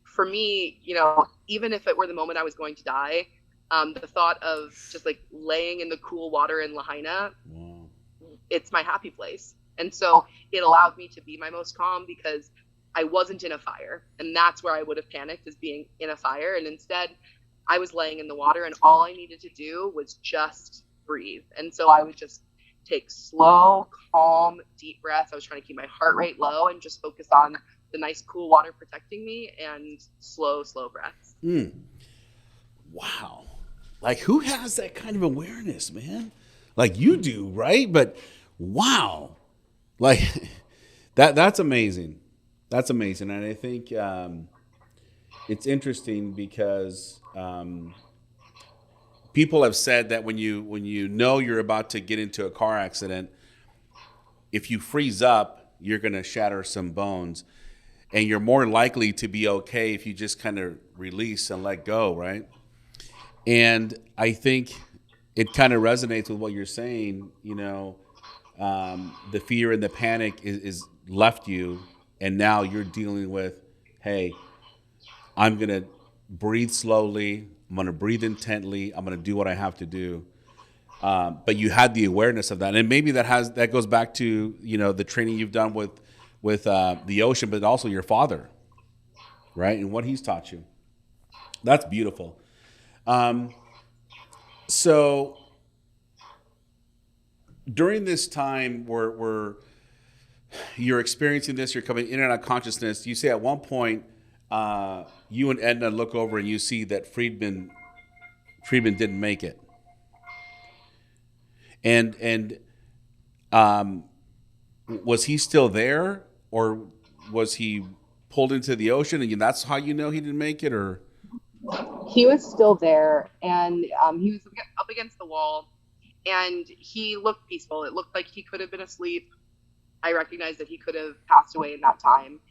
for me, you know, even if it were the moment I was going to die, the thought of just like laying in the cool water in Lahaina, it's my happy place. And so it allowed me to be my most calm because I wasn't in a fire. And that's where I would have panicked, is being in a fire. And instead, I was laying in the water and all I needed to do was just breathe. And so I would just take slow, calm, deep breaths. I was trying to keep my heart rate low and just focus on the nice, cool water protecting me and slow, slow breaths.
Wow. Like, who has that kind of awareness, man? Like you do, right? But wow. Like that's amazing. That's amazing. And I think it's interesting because people have said that when you know you're about to get into a car accident, if you freeze up, you're going to shatter some bones, and you're more likely to be okay if you just kind of release and let go, right? And I think it kind of resonates with what you're saying. You know, the fear and the panic is left you, and now you're dealing with, hey, I'm going to breathe slowly. I'm going to breathe intently. I'm going to do what I have to do. But you had the awareness of that. And maybe that goes back to, you know, the training you've done with the ocean, but also your father, right? And what he's taught you. That's beautiful. So during this time where you're experiencing this, you're coming in and out of consciousness, you say at one point, you and Edna look over and you see that Friedman didn't make it. And was he still there, or was he pulled into the ocean and that's how you know he didn't make it? Or
he was still there, and he was up against the wall, and he looked peaceful. It looked like he could have been asleep. I recognized that he could have passed away in that time.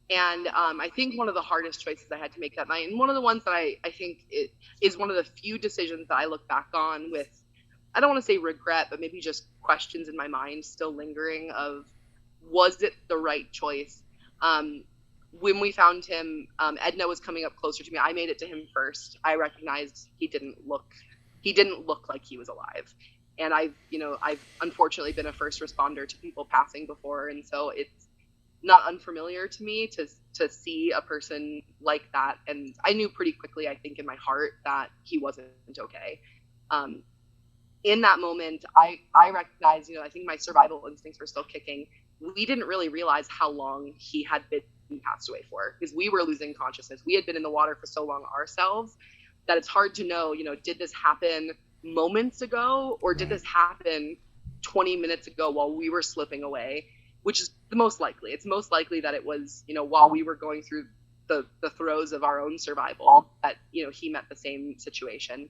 And I think one of the hardest choices I had to make that night, and one of the ones that I think it is one of the few decisions that I look back on with I don't want to say regret, but maybe just questions in my mind still lingering of, was it the right choice? When we found him, Edna was coming up closer to me. I made it to him first. I recognized he didn't look like he was alive. And I've unfortunately been a first responder to people passing before. And so it's not unfamiliar to me to see a person like that. And I knew pretty quickly, I think in my heart, that he wasn't okay. In that moment, I recognized, I think my survival instincts were still kicking. We didn't really realize how long he had been passed away for, because we were losing consciousness. We had been in the water for so long ourselves that it's hard to know, did this happen moments ago, or did this happen 20 minutes ago while we were slipping away, which is the most likely. It's most likely that it was, while we were going through the throes of our own survival, that, he met the same situation.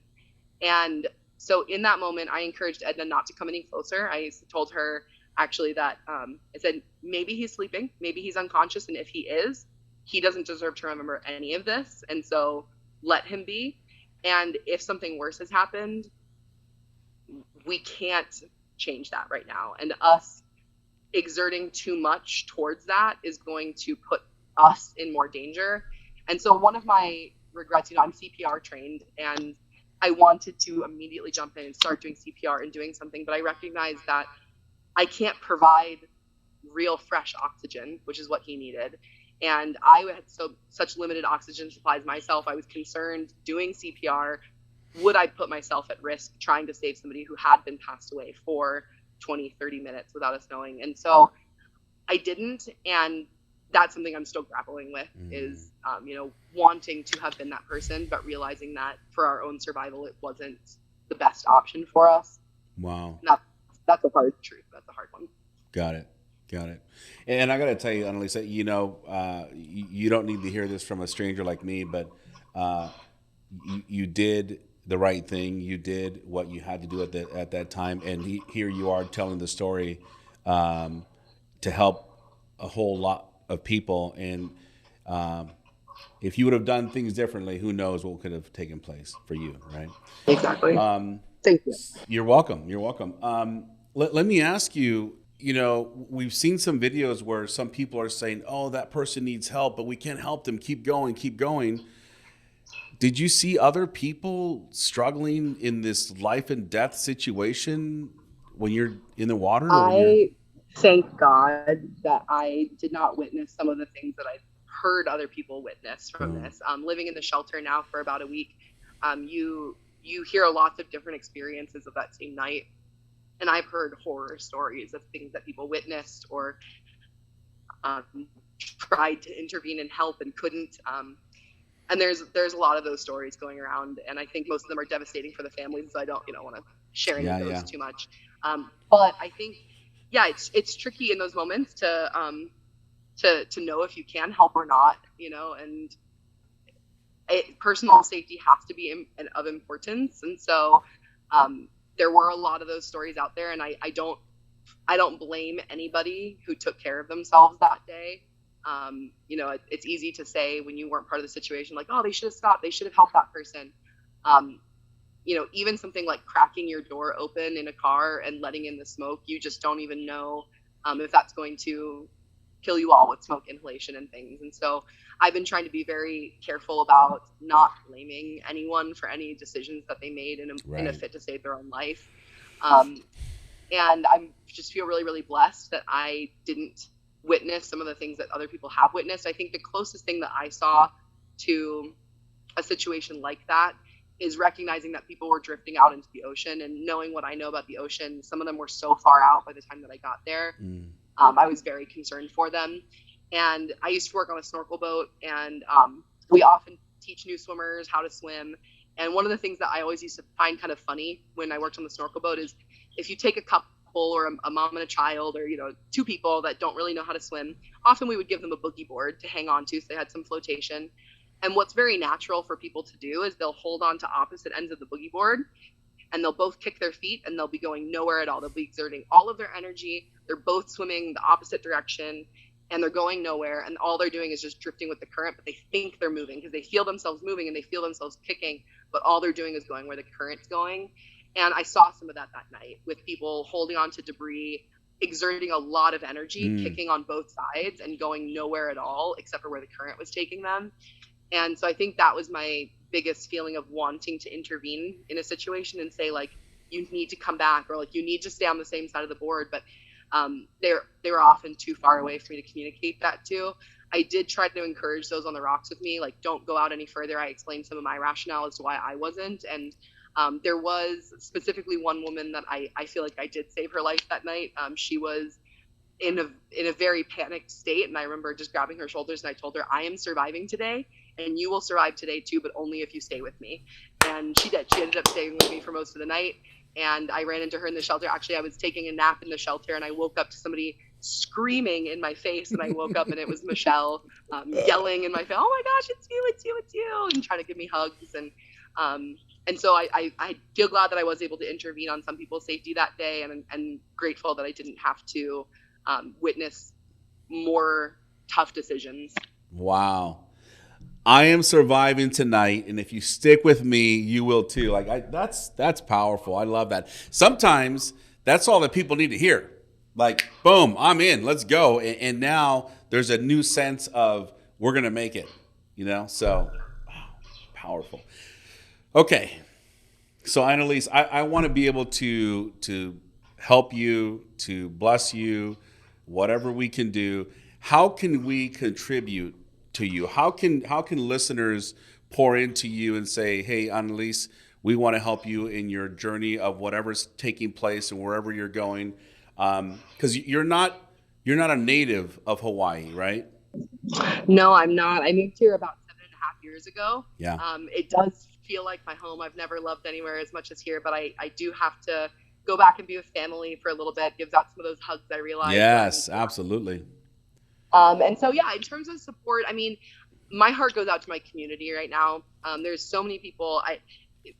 And so in that moment, I encouraged Edna not to come any closer. I told her actually that, I said, maybe he's sleeping, maybe he's unconscious. And if he is, he doesn't deserve to remember any of this. And so let him be. And if something worse has happened, we can't change that right now. And us exerting too much towards that is going to put us in more danger. And so one of my regrets, I'm CPR trained, and I wanted to immediately jump in and start doing CPR and doing something, but I recognized that I can't provide real fresh oxygen, which is what he needed. And I had such limited oxygen supplies myself. I was concerned doing CPR. Would I put myself at risk trying to save somebody who had been passed away for 20, 30 minutes without us knowing? And so I didn't. And that's something I'm still grappling with is, wanting to have been that person, but realizing that for our own survival, it wasn't the best option for us.
Wow.
That's a hard truth. That's a hard one.
Got it. And I got to tell you, Annalise, you don't need to hear this from a stranger like me, but you did the right thing. You did what you had to do at that time. And here you are telling the story to help a whole lot of people. And if you would have done things differently, who knows what could have taken place for you, right?
Exactly. Thank you.
You're welcome. Let me ask you, we've seen some videos where some people are saying, oh, that person needs help, but we can't help them. Keep going. Did you see other people struggling in this life and death situation when you're in the water?
I thank God that I did not witness some of the things that I've heard other people witness from this. Living in the shelter now for about a week, you hear lots of different experiences of that same night. And I've heard horror stories of things that people witnessed or tried to intervene and help and couldn't. And there's a lot of those stories going around, and I think most of them are devastating for the families. So I don't want to share any of those too much. But I think, it's tricky in those moments to know if you can help or not. And personal safety has to be of importance, and so. There were a lot of those stories out there, and I don't blame anybody who took care of themselves that day. It's easy to say when you weren't part of the situation, like, oh, they should have stopped, they should have helped that person. Even something like cracking your door open in a car and letting in the smoke, you just don't even know if that's going to kill you all with smoke inhalation and things. And so I've been trying to be very careful about not blaming anyone for any decisions that they made in a fit to save their own life. And I just feel really, really blessed that I didn't witness some of the things that other people have witnessed. I think the closest thing that I saw to a situation like that is recognizing that people were drifting out into the ocean, and knowing what I know about the ocean, some of them were so far out by the time that I got there. I was very concerned for them. And I used to work on a snorkel boat, and we often teach new swimmers how to swim. And one of the things that I always used to find kind of funny when I worked on the snorkel boat is if you take a couple or a mom and a child, or two people that don't really know how to swim, often we would give them a boogie board to hang on to so they had some flotation. And what's very natural for people to do is they'll hold on to opposite ends of the boogie board, and they'll both kick their feet, and they'll be going nowhere at all. They'll be exerting all of their energy. They're both swimming the opposite direction, and they're going nowhere. And all they're doing is just drifting with the current, but they think they're moving because they feel themselves moving and they feel themselves kicking, but all they're doing is going where the current's going. And I saw some of that night with people holding on to debris, exerting a lot of energy, kicking on both sides and going nowhere at all except for where the current was taking them. And so I think that was my biggest feeling of wanting to intervene in a situation and say, like, you need to come back, or like, you need to stay on the same side of the board. But they were often too far away for me to communicate that to. I did try to encourage those on the rocks with me, like, don't go out any further. I explained some of my rationale as to why I wasn't. And there was specifically one woman that I feel like I did save her life that night. She was in a very panicked state, and I remember just grabbing her shoulders and I told her, I am surviving today, and you will survive today too, but only if you stay with me. And she did. She ended up staying with me for most of the night, and I ran into her in the shelter. Actually, I was taking a nap in the shelter, and I woke up to somebody screaming in my face, and I woke up and it was Michelle yelling in my face, oh my gosh, it's you, and trying to give me hugs. And so I feel glad that I was able to intervene on some people's safety that day, and grateful that I didn't have to witness more tough decisions.
Wow. I am surviving tonight, and if you stick with me, you will too. Like, that's powerful. I love that. Sometimes that's all that people need to hear. Like, boom, I'm in, let's go. And now there's a new sense of we're going to make it, So, wow, powerful. Okay. So, Annalise, I want to be able to help you, to bless you, whatever we can do. How can we contribute to you? How can listeners pour into you and say, hey, Annalise, we want to help you in your journey of whatever's taking place and wherever you're going? Because you're not a native of Hawaii, right?
No, I'm not. I moved here about 7.5 years ago.
Yeah.
It does feel like my home. I've never loved anywhere as much as here, but I do have to go back and be with family for a little bit. Gives out some of those hugs, I realize.
Yes, absolutely.
And so, yeah, in terms of support, I mean, my heart goes out to my community right now. There's so many people.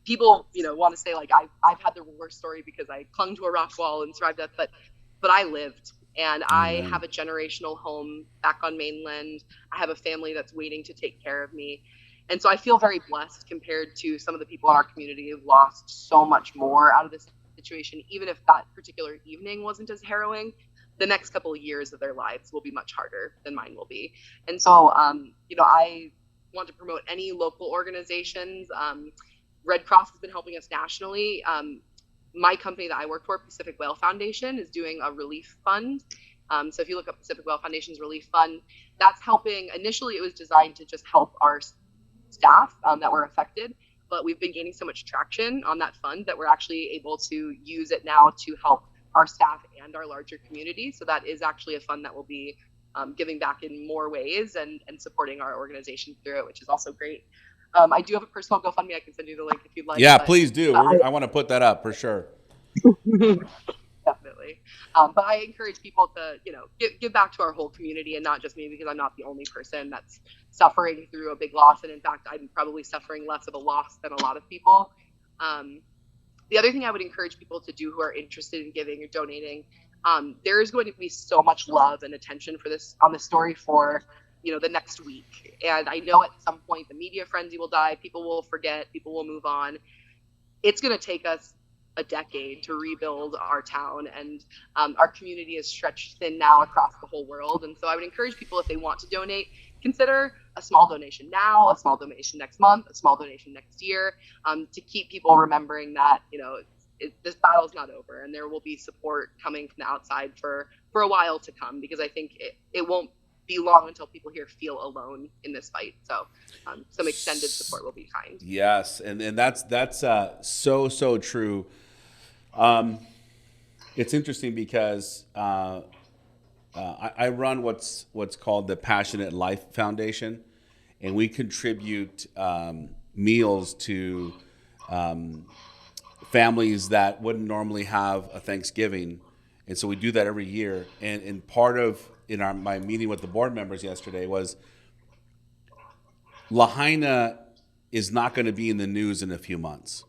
People, want to say, like, I've had the worst story because I clung to a rock wall and survived that, but I lived, and I have a generational home back on mainland. I have a family that's waiting to take care of me. And so I feel very blessed compared to some of the people in our community who've lost so much more out of this situation. Even if that particular evening wasn't as harrowing, the next couple of years of their lives will be much harder than mine will be. And so, I want to promote any local organizations. Red Cross has been helping us nationally. My company that I work for, Pacific Whale Foundation, is doing a relief fund. So if you look up Pacific Whale Foundation's relief fund, that's helping. Initially, it was designed to just help our staff that were affected, but we've been gaining so much traction on that fund that we're actually able to use it now to help our staff and our larger community. So that is actually a fund that will be giving back in more ways and supporting our organization through it, which is also great. I do have a personal GoFundMe. I can send you the link if you'd like.
Yeah, please do. I want to put that up for sure.
Definitely. But I encourage people to, give back to our whole community, and not just me, because I'm not the only person that's suffering through a big loss. And in fact, I'm probably suffering less of a loss than a lot of people. The other thing I would encourage people to do who are interested in giving or donating, there is going to be so much love and attention for this on this story for the next week. And I know at some point the media frenzy will die, people will forget, people will move on. It's going to take us a decade to rebuild our town, and our community is stretched thin now across the whole world. And so I would encourage people, if they want to donate, consider a small donation now, a small donation next month, a small donation next year, to keep people remembering that this battle's not over, and there will be support coming from the outside for a while to come, because I think it won't be long until people here feel alone in this fight. So some extended support will be kind.
Yes, and that's so true. It's interesting because I run what's called the Passionate Life Foundation, and we contribute meals to families that wouldn't normally have a Thanksgiving. And so we do that every year. And part of my meeting with the board members yesterday was Lahaina is not going to be in the news in a few months.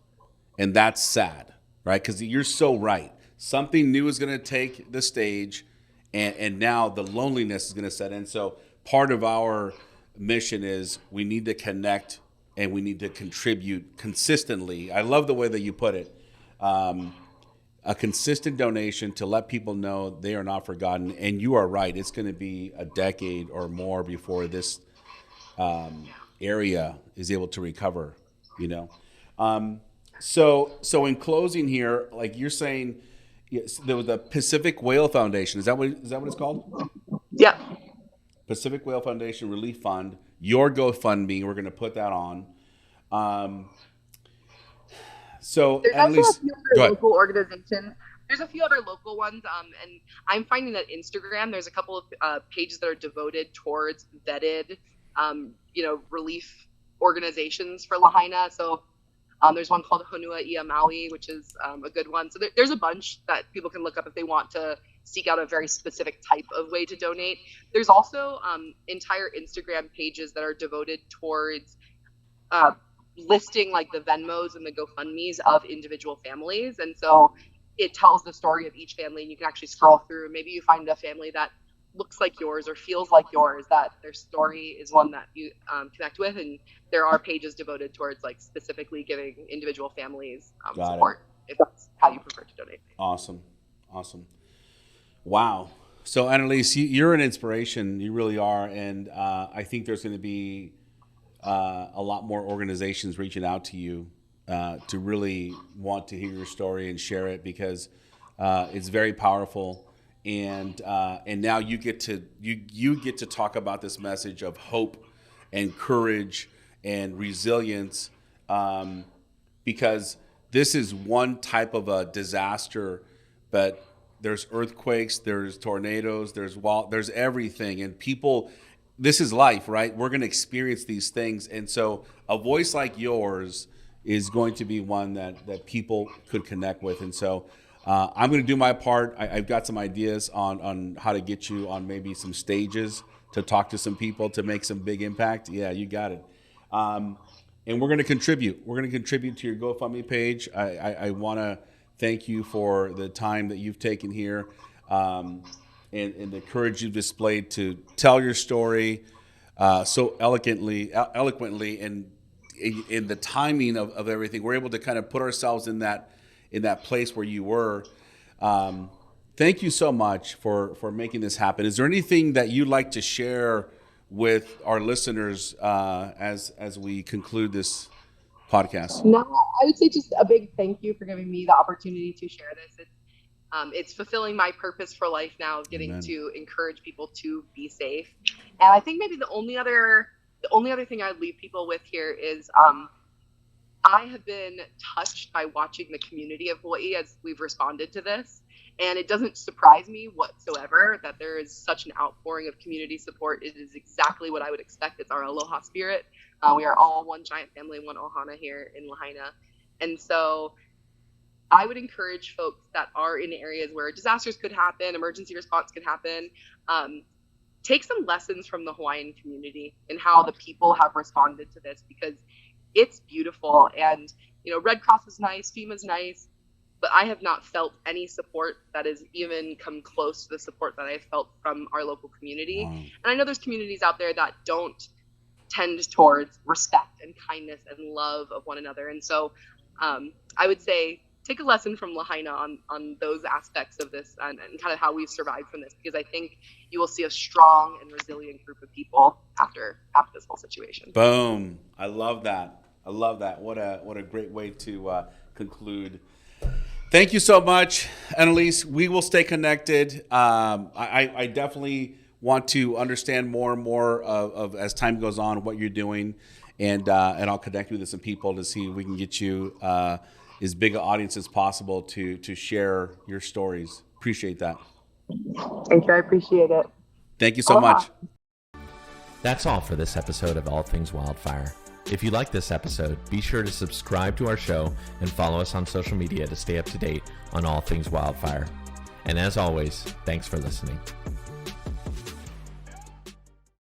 And that's sad, right? Because you're so right. Something new is going to take the stage, and now the loneliness is going to set in. So part of our mission is we need to connect and we need to contribute consistently. I love the way that you put it. a consistent donation to let people know they are not forgotten. And you are right. It's going to be a decade or more before this area is able to recover, you know. So in closing here, like you're saying, yes, there was the Pacific Whale Foundation. Is that what it's called?
Yeah.
Pacific Whale Foundation Relief Fund. Your GoFundMe. We're going to put that on. So
there's
Annalise,
also a few other local organizations. There's a few other local ones, and I'm finding that Instagram, there's a couple of pages that are devoted towards vetted, relief organizations for Lahaina. So there's one called Honua Ia Maui, which is a good one. So there's a bunch that people can look up if they want to seek out a very specific type of way to donate. There's also entire Instagram pages that are devoted towards listing like the Venmos and the GoFundMes of individual families. And so it tells the story of each family, and you can actually scroll through. Maybe you find a family that looks like yours or feels like yours, that their story is one that you connect with. And there are pages devoted towards like specifically giving individual families support, if that's how you prefer to donate.
Awesome. Wow. So Annalise, you're an inspiration. You really are. And I think there's going to be a lot more organizations reaching out to you to really want to hear your story and share it, because it's very powerful. And now you get to talk about this message of hope and courage and resilience, because this is one type of a disaster, but there's earthquakes, there's tornadoes, there's everything, and people. This is life, right? We're going to experience these things. And so a voice like yours is going to be one that people could connect with. And so I'm going to do my part. I've got some ideas on how to get you on maybe some stages to talk to some people to make some big impact. Yeah, you got it. And we're going to contribute. We're going to contribute to your GoFundMe page. I want to thank you for the time that you've taken here. And the courage you've displayed to tell your story so eloquently, and in the timing of everything. We're able to kind of put ourselves in that place where you were. Thank you so much for making this happen. Is there anything that you'd like to share with our listeners as we conclude this podcast?
No, I would say just a big thank you for giving me the opportunity to share this. It's fulfilling my purpose for life now, of getting to encourage people to be safe. And I think maybe the only other thing I'd leave people with here is I have been touched by watching the community of Hawaii as we've responded to this. And it doesn't surprise me whatsoever that there is such an outpouring of community support. It is exactly what I would expect. It's our aloha spirit. We are all one giant family, one ohana here in Lahaina. And so I would encourage folks that are in areas where disasters could happen, emergency response could happen, take some lessons from the Hawaiian community and how the people have responded to this, because it's beautiful. And, Red Cross is nice, FEMA's nice, but I have not felt any support that has even come close to the support that I've felt from our local community. Wow. And I know there's communities out there that don't tend towards respect and kindness and love of one another. And so I would say, take a lesson from Lahaina on those aspects of this and kind of how we've survived from this, because I think you will see a strong and resilient group of people after this whole situation.
Boom. I love that. What a great way to conclude. Thank you so much, Annalise. We will stay connected. I definitely want to understand more and more of as time goes on what you're doing, and I'll connect you with some people to see if we can get you as big an audience as possible to share your stories. Appreciate that.
Thank you. I appreciate it.
Thank you so much.
That's all for this episode of All Things Wildfire. If you like this episode, be sure to subscribe to our show and follow us on social media to stay up to date on All Things Wildfire. And as always, thanks for listening.